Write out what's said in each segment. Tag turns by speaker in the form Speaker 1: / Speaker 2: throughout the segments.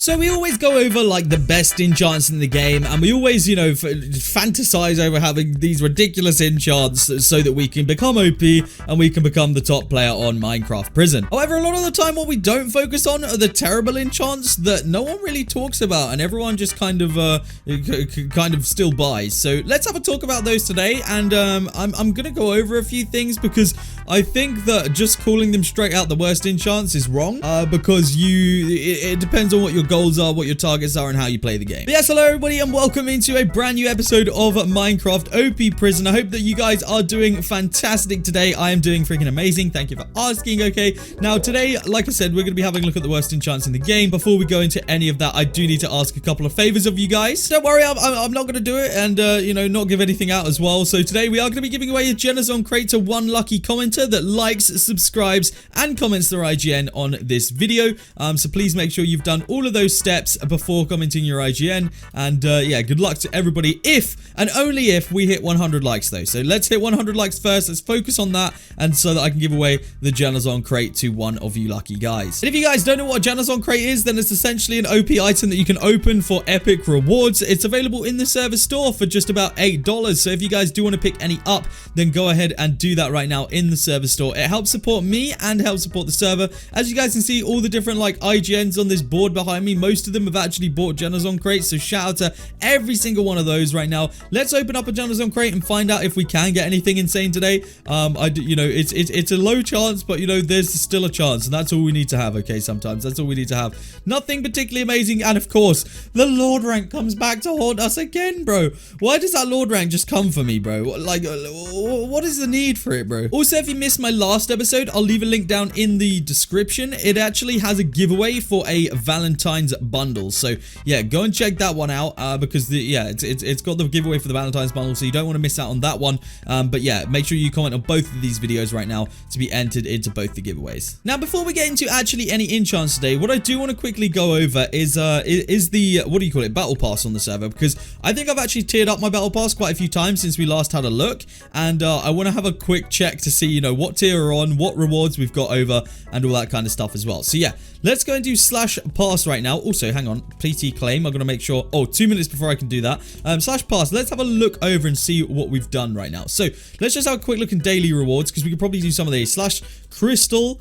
Speaker 1: So we always go over like the best enchants in the game, and we always, you know, fantasize over having these ridiculous enchants so that we can become OP and we can become the top player on Minecraft Prison. However, a lot of the time what we don't focus on are the terrible enchants that no one really talks about and everyone just kind of still buys. So let's have a talk about those today, and I'm gonna go over a few things because I think that just calling them straight out the worst enchants is wrong, because it depends on what your goals are, what your targets are, and how you play the game. But yes, hello everybody, and welcome into a brand new episode of Minecraft OP Prison. I hope that you guys are doing fantastic today. I am doing freaking amazing. Thank you for asking. Okay, now today, like I said, we're going to be having a look at the worst enchants in the game. Before we go into any of that, I do need to ask a couple of favors of you guys. Don't worry, I'm not going to do it and, you know, not give anything out as well. So today we are going to be giving away a Genazon crate to one lucky commenter that likes, subscribes, and comments their IGN on this video. So please make sure you've done all of those steps before commenting your IGN, and yeah, good luck to everybody if and only if we hit 100 likes though. So let's hit 100 likes first. Let's focus on that, and so that I can give away the Genazon crate to one of you lucky guys. And if you guys don't know what a Genazon crate is, then it's essentially an OP item that you can open for epic rewards. It's available in the server store for just about $8. So if you guys do want to pick any up, then go ahead and do that right now in the server store. It helps support me and helps support the server. As you guys can see, all the different like IGNs on this board behind me, most of them have actually bought Genazon crates, so shout out to every single one of those right now. Let's open up a Genazon crate and find out if we can get anything insane today. You know, it's a low chance, but you know, there's still a chance, and that's all we need to have. Okay, sometimes that's all we need to have. Nothing particularly amazing, and of course, the Lord rank comes back to haunt us again, bro. Why does that Lord rank just come for me, bro? Like, what is the need for it, bro? Also, if you missed my last episode, I'll leave a link down in the description. It actually has a giveaway for a Valentine's bundle, so yeah, go and check that one out, because it's got the giveaway for the Valentine's bundle, so you don't want to miss out on that one. But yeah, make sure you comment on both of these videos right now to be entered into both the giveaways. Now, before we get into actually any enchants today, what I do want to quickly go over is the, what do you call it, battle pass on the server, because I think I've actually tiered up my battle pass quite a few times since we last had a look, and I want to have a quick check to see, you know, what tier we're on, what rewards we've got over, and all that kind of stuff as well. So yeah, let's go and do /pass right now. Also, hang on, PT claim. I'm going to make sure, 2 minutes before I can do that. /pass, let's have a look over and see what we've done right now. So let's just have a quick look in daily rewards, because we could probably do some of these. /crystal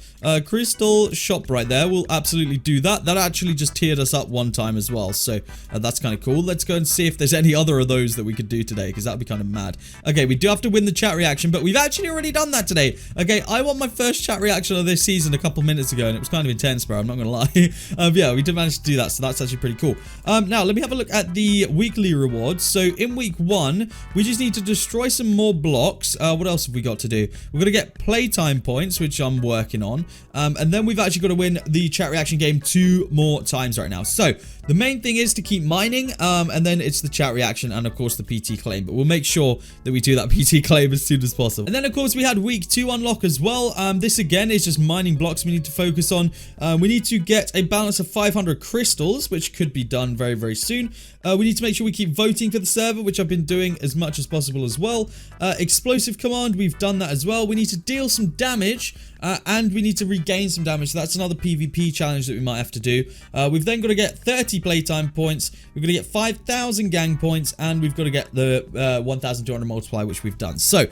Speaker 1: shop right there. We'll absolutely do that. That actually just tiered us up one time as well, so that's kind of cool. Let's go and see if there's any other of those that we could do today, because that'd be kind of mad. Okay, we do have to win the chat reaction, but we've actually already done that today. Okay, I won my first chat reaction of this season a couple minutes ago, and it was kind of intense, bro. I'm not gonna lie. Yeah, we did manage to do that, so that's actually pretty cool. Now let me have a look at the weekly rewards. So in week 1, we just need to destroy some more blocks. What else have we got to do? We're gonna get playtime points, which I'm working on, and then we've actually got to win the chat reaction game 2 more times right now. So the main thing is to keep mining, and then it's the chat reaction and of course the PT claim, but we'll make sure that we do that PT claim as soon as possible. And then of course we had week 2 unlock as well. This again is just mining blocks we need to focus on. We need to get a balance of 500 crystals, which could be done very, very soon. We need to make sure we keep voting for the server, which I've been doing as much as possible as well. Explosive command, we've done that as well. We need to deal some damage, and we need to regain some damage. So that's another PvP challenge that we might have to do. We've then got to get 30 playtime points. We've got to get 5,000 gang points, and we've got to get the 1,200 multiply, which we've done. So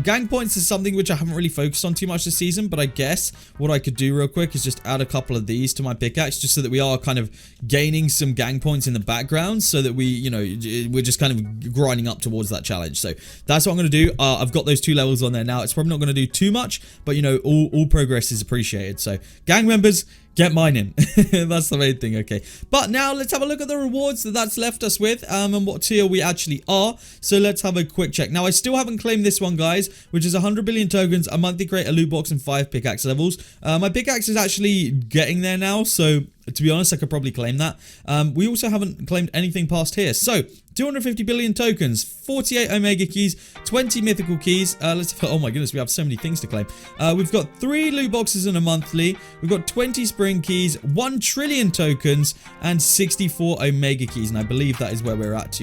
Speaker 1: gang points is something which I haven't really focused on too much this season, but I guess what I could do real quick is just add a couple of these to my pickaxe, just so that we are kind of gaining some gang points in the background, so that we, you know, we're just kind of grinding up towards that challenge. So that's what I'm going to do. I've got those 2 levels on there now. It's probably not going to do too much, but you know, all progress is appreciated. So gang members, get mining. That's the main thing. Okay, but now let's have a look at the rewards that's left us with, and what tier we actually are. So let's have a quick check. Now I still haven't claimed this one, guys, which is 100 billion tokens, a monthly crate, a loot box, and 5 pickaxe levels. My pickaxe is actually getting there now, so to be honest, I could probably claim that. We also haven't claimed anything past here. So 250 billion tokens, 48 Omega keys, 20 mythical keys. Oh my goodness, we have so many things to claim. We've got 3 loot boxes in a monthly. We've got 20 spring keys, 1 trillion tokens, and 64 Omega keys. And I believe that is where we're at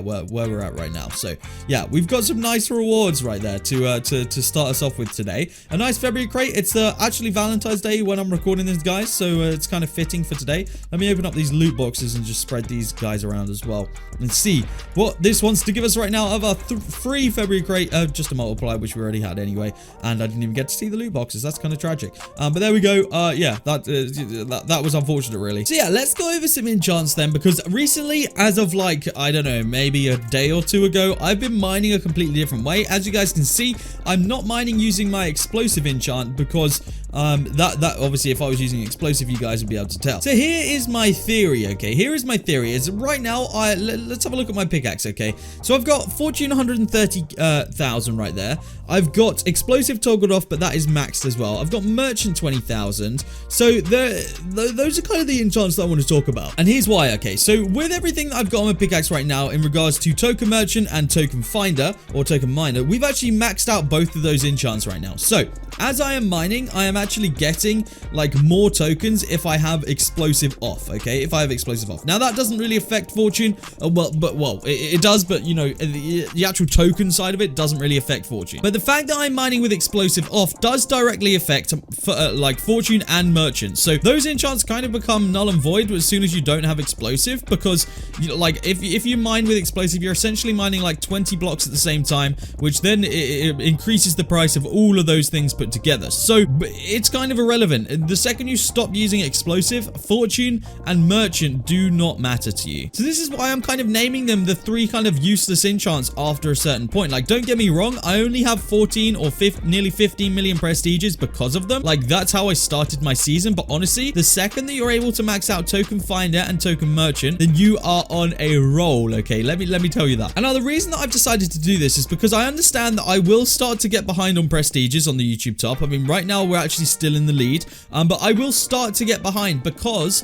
Speaker 1: where we're at right now. So yeah, we've got some nice rewards right there to start us off with today. A nice February crate. It's actually Valentine's Day when I'm recording this, guys. So it's kind of fitting for today. Let me open up these loot boxes and just spread these guys around as well and see what this wants to give us right now of our free February crate. Just a multiplier, which we already had anyway, and I didn't even get to see the loot boxes. That's kind of tragic. But there we go. Yeah, that was unfortunate, really. So yeah, let's go over some enchants then, because recently, as of like, I don't know, maybe a day or two ago, I've been mining a completely different way. As you guys can see, I'm not mining using my explosive enchant because that obviously, if I was using explosive, you guys would be able to tell. So here is my theory, okay? Here is my theory. Is right now, let's have a look at my pickaxe, okay? So I've got Fortune 130,000 right there. I've got explosive toggled off, but that is maxed as well. I've got merchant 20,000. So those are kind of the enchants that I want to talk about. And here's why, okay? So with everything that I've got on my pickaxe right now in regards to token merchant and token finder or token miner, we've actually maxed out both of those enchants right now. So as I am mining, I am actually getting like more tokens if I have explosive off, okay? If I have explosive off. Now that doesn't really affect fortune. Well, it does, but you know, the actual token side of it doesn't really affect fortune. But the fact that I'm mining with explosive off does directly affect like fortune and merchant. So those enchants kind of become null and void as soon as you don't have explosive, because you know, like if you mine with explosive, you're essentially mining like 20 blocks at the same time, which then it increases the price of all of those things put together. So it's kind of irrelevant. The second you stop using explosive, fortune and merchant do not matter to you. So this is why I'm kind of naming them the 3 kind of useless enchants after a certain point. Like, don't get me wrong, I only have 14 or nearly 15 million prestiges because of them. Like, that's how I started my season. But honestly, the second that you're able to max out token finder and token merchant, then you are on a roll, okay? Let me tell you that. And now the reason that I've decided to do this is because I understand that I will start to get behind on prestiges on the YouTube top. I mean, right now we're actually still in the lead, but I will start to get behind because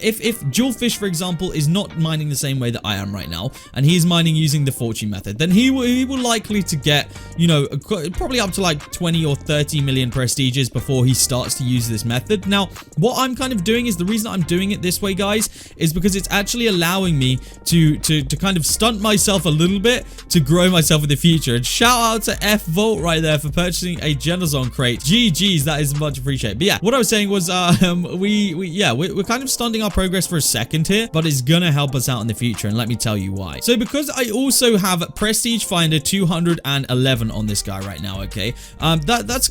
Speaker 1: if Jewelfish, for example, is not mining the same way that I am right now, and he's mining using the fortune method, then he will likely to get, you know, probably up to like 20 or 30 million prestiges before he starts to use this method. Now, what I'm kind of doing is, the reason I'm doing it this way, guys, is because it's actually allowing me to kind of stunt myself a little bit to grow myself in the future. And shout out to F Vault right there for purchasing a Genazon crate. GG's, that is much appreciated. But yeah, what I was saying was we're kind of stunting our progress for a second here, but it's gonna help us out in the future, and let me tell you why. So because I also have Prestige Finder 211 on this guy right now, okay, that's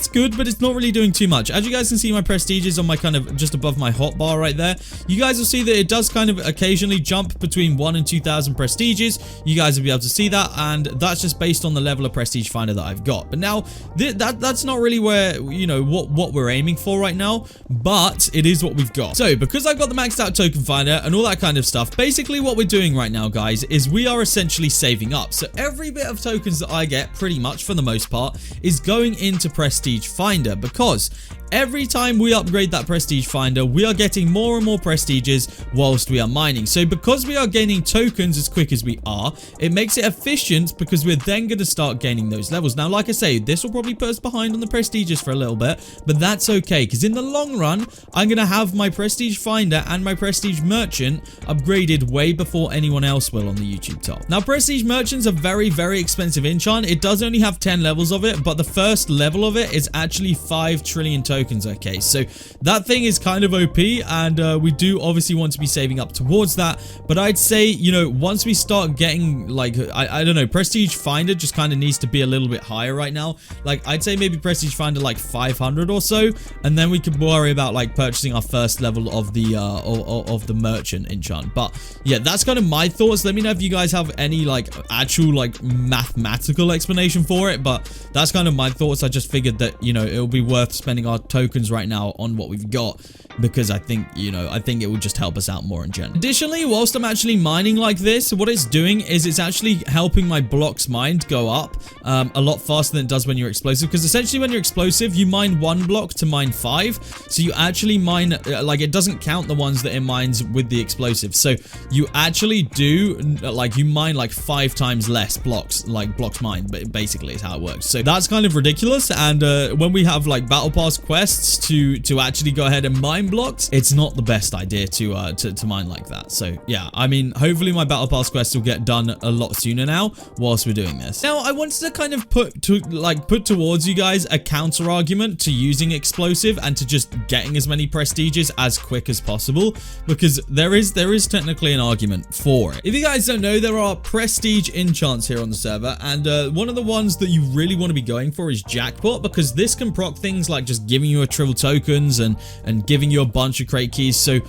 Speaker 1: good, but it's not really doing too much. As you guys can see, my prestiges on my kind of just above my hotbar right there, you guys will see that it does kind of occasionally jump between 1,000 and 2,000 prestiges. You guys will be able to see that, and that's just based on the level of Prestige Finder that I've got. But now that's not really where, you know, what we're aiming for right now, but it is what we've got. So because I've got the maxed out token finder and all that kind of stuff, basically what we're doing right now, guys, is we are essentially saving up. So every bit of tokens that I get, pretty much for the most part, is going into Prestige Finder, because every time we upgrade that Prestige Finder, we are getting more and more prestiges whilst we are mining. So because we are gaining tokens as quick as we are, it makes it efficient, because we're then going to start gaining those levels. Now, like I say, this will probably put us behind on the prestiges for a little bit, but that's okay, because in the long run, I'm going to have my Prestige Finder and my Prestige Merchant upgraded way before anyone else will on the YouTube top. Now, Prestige Merchant's a very, very expensive enchant. It does only have 10 levels of it, but the first level of it is actually 5 trillion tokens, okay? So that thing is kind of OP, and we do obviously want to be saving up towards that. But I'd say, you know, once we start getting, like, I don't know, Prestige Finder just kind of needs to be a little bit higher right now. Like, I'd say maybe Prestige Finder like 500 or so, and then we could worry about like purchasing our first level of the merchant enchant. But yeah, that's kind of my thoughts. Let me know if you guys have any like actual like mathematical explanation for it, but that's kind of my thoughts. I just figured that, you know, it'll be worth spending our tokens right now on what we've got because I think, you know, I think it will just help us out more in general. Additionally, whilst I'm actually mining like this, what it's doing is it's actually helping my blocks mined go up a lot faster than it does when you're explosive, because essentially when you're explosive, you mine 1 block to mine 5. So you actually mine, like, it doesn't count the ones that it mines with the explosive. So you actually do, like, you mine like 5 times less blocks, like blocks mined, but basically is how it works. So that's kind of ridiculous. And when we have like battle pass quests to actually go ahead and mine blocks, it's not the best idea to mine like that. So yeah, I mean, hopefully my battle pass quests will get done a lot sooner now whilst we're doing this. Now, I wanted to kind of put towards you guys a counter argument to using explosive and to just getting as many prestiges as quick as possible, because there is technically an argument for it. If you guys don't know, there are prestige enchants here on the server, and one of the ones that you really want to be going for is jackpot, because this can proc things like just giving you a triple tokens and giving you a bunch of crate keys. So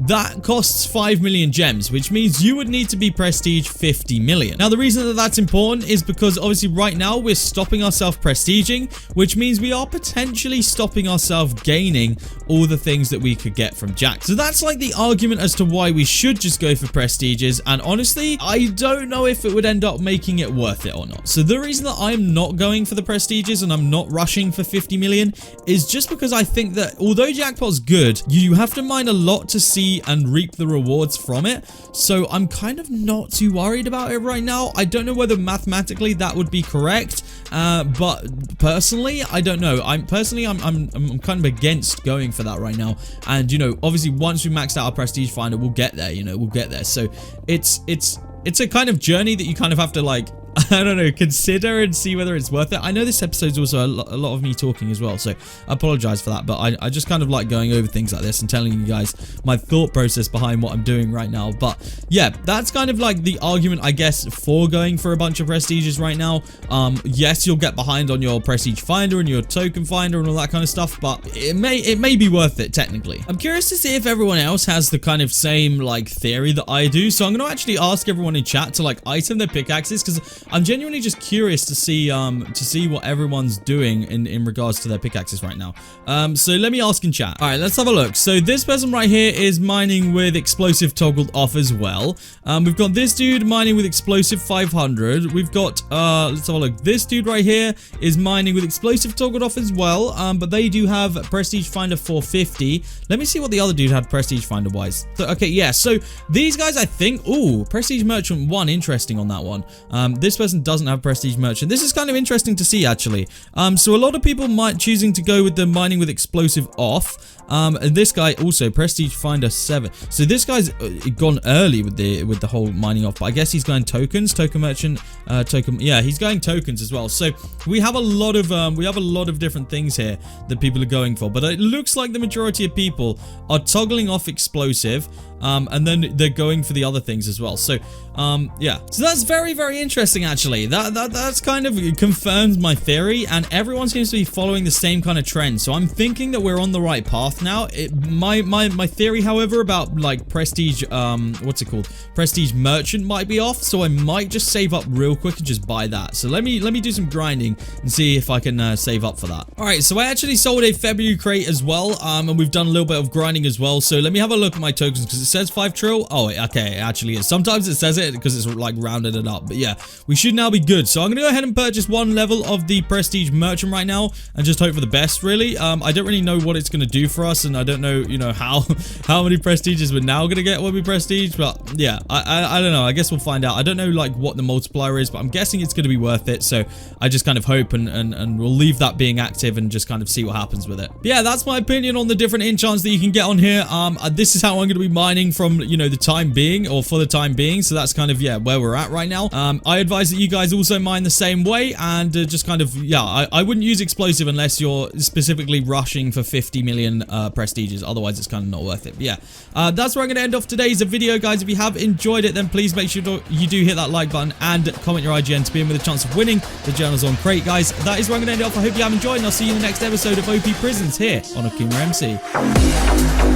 Speaker 1: that costs 5 million gems, which means you would need to be prestige 50 million. Now, the reason that that's important is because obviously right now we're stopping ourselves prestiging, which means we are potentially stopping ourselves gaining all the things that we could get from Jack. So that's like the argument as to why we should just go for prestiges. And honestly, I don't know if it would end up making it worth it or not. So the reason that I'm not going for the prestiges and I'm not rushing for 50 million is just because I think that although jackpot's good, you have to mine a lot to see and reap the rewards from it. So I'm kind of not too worried about it right now. I don't know whether mathematically that would be correct, but personally, I don't know. I'm kind of against going for that right now. And you know, obviously once we maxed out our prestige finder, we'll get there. You know, we'll get there. So it's a kind of journey that you kind of have to, like, I don't know, consider and see whether it's worth it. I know this episode's also a lot of me talking as well, so I apologize for that, but I just kind of like going over things like this and telling you guys my thought process behind what I'm doing right now. But yeah, that's kind of like the argument, I guess, for going for a bunch of prestiges right now. Yes, you'll get behind on your prestige finder and your token finder and all that kind of stuff, but it may be worth it technically. I'm curious to see if everyone else has the kind of same like theory that I do, so I'm going to actually ask everyone in chat to like item their pickaxes, because I'm genuinely just curious to see what everyone's doing in regards to their pickaxes right now. So let me ask in chat. All right, let's have a look. So this person right here is mining with explosive toggled off as well. We've got this dude mining with explosive 500. We've got let's have a look. This dude right here is mining with explosive toggled off as well. But they do have prestige finder 450. Let me see what the other dude had prestige finder wise. So, okay, yeah. So these guys, I think, ooh, prestige merchant 1, interesting on that one. This person doesn't have prestige merchant. This is kind of interesting to see actually. So a lot of people might choosing to go with the mining with explosive off. And this guy also prestige finder 7. So this guy's gone early with the whole mining off, but I guess he's going tokens, token merchant, token. Yeah, he's going tokens as well. So we have a lot of different things here that people are going for, but it looks like the majority of people are toggling off explosive. And then they're going for the other things as well. So, yeah. So that's very, very interesting, actually. That's kind of confirms my theory, and everyone seems to be following the same kind of trend. So I'm thinking that we're on the right path now. My theory, however, about like prestige, what's it called? Prestige merchant might be off. So I might just save up real quick and just buy that. So let me do some grinding and see if I can save up for that. All right. So I actually sold a February crate as well, and we've done a little bit of grinding as well. So let me have a look at my tokens, because it says 5 trill. Oh, okay, it actually is. Sometimes it says it because it's like rounded it up, but yeah, we should now be good. So I'm gonna go ahead and purchase 1 level of the prestige merchant right now and just hope for the best, really. I don't really know what it's gonna do for us, and I don't know, you know, how many prestiges we're now gonna get when we prestige, but yeah, I don't know. I guess we'll find out. I don't know like what the multiplier is, but I'm guessing it's gonna be worth it. So I just kind of hope and we'll leave that being active and just kind of see what happens with it. But yeah, that's my opinion on the different enchants that you can get on here. This is how I'm gonna be mining from, you know, the time being, or for the time being. So that's kind of, yeah, where we're at right now. I advise that you guys also mine the same way, and just kind of, yeah, I wouldn't use explosive unless you're specifically rushing for 50 million prestiges. Otherwise, it's kind of not worth it. But yeah, that's where I'm going to end off today's video, guys. If you have enjoyed it, then please make sure you do hit that like button and comment your IGN to be in with a chance of winning the Journals on Crate, guys. That is where I'm going to end it off. I hope you have enjoyed, and I'll see you in the next episode of OP Prisons here on AkumaMC.